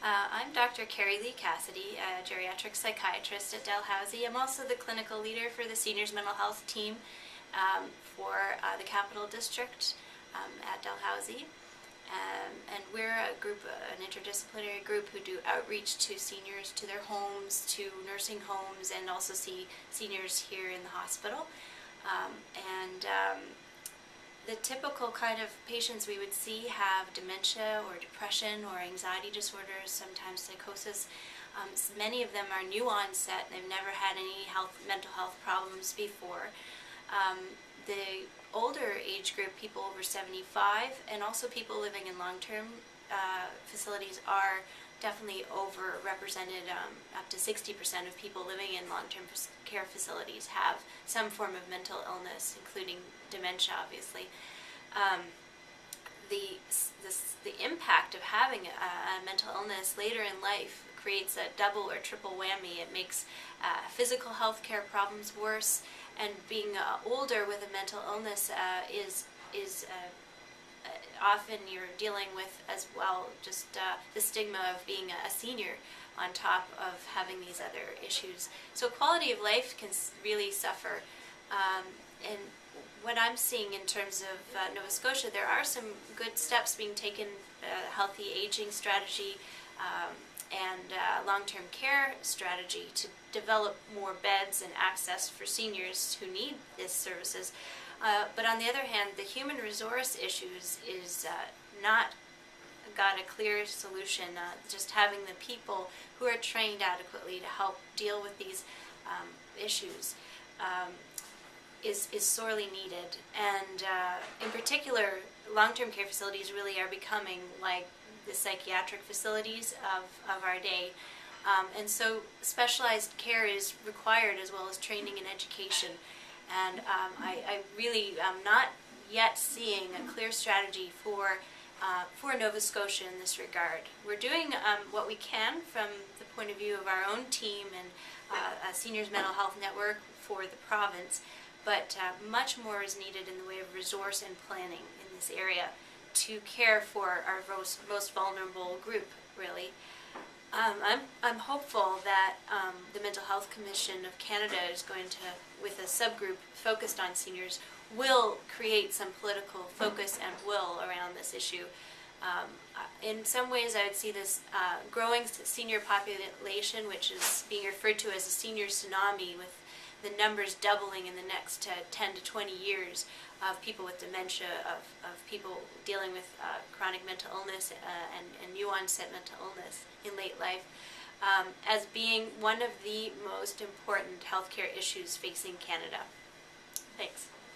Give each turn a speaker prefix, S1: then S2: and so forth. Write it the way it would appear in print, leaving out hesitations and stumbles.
S1: I'm Dr. Carrie Lee Cassidy, a geriatric psychiatrist at Dalhousie. I'm also the clinical leader for the seniors mental health team for the Capital District at Dalhousie. And we're a group, an interdisciplinary group who do outreach to seniors, to their homes, to nursing homes, and also see seniors here in the hospital. The typical kind of patients we would see have dementia or depression or anxiety disorders, sometimes psychosis. Many of them are new onset. They've never had any mental health problems before. The older age group, people over 75, and also people living in long-term facilities are definitely overrepresented. Up to 60% of people living in long-term care facilities have some form of mental illness, including dementia, obviously. The impact of having a mental illness later in life creates a double or triple whammy. It makes physical health care problems worse, and being older with a mental illness is often you're dealing with as well just the stigma of being a senior on top of having these other issues. So quality of life can really suffer. And what I'm seeing in terms of Nova Scotia, there are some good steps being taken, healthy aging strategy and long-term care strategy to develop more beds and access for seniors who need these services. But on the other hand, the human resource issues is not got a clear solution. Just having the people who are trained adequately to help deal with these issues is sorely needed. And in particular, long-term care facilities really are becoming like the psychiatric facilities of our day. And so specialized care is required as well as training and education. And I really am not yet seeing a clear strategy for Nova Scotia in this regard. We're doing what we can from the point of view of our own team and a seniors mental health network for the province, but much more is needed in the way of resource and planning in this area to care for our most vulnerable group, really. I'm hopeful that the Mental Health Commission of Canada is going to, with a subgroup focused on seniors, will create some political focus and will around this issue. In some ways, I would see this growing senior population, which is being referred to as a senior tsunami, with the numbers doubling in the next 10 to 20 years of people with dementia, of people dealing with chronic mental illness and new onset mental illness in late life, as being one of the most important healthcare issues facing Canada. Thanks.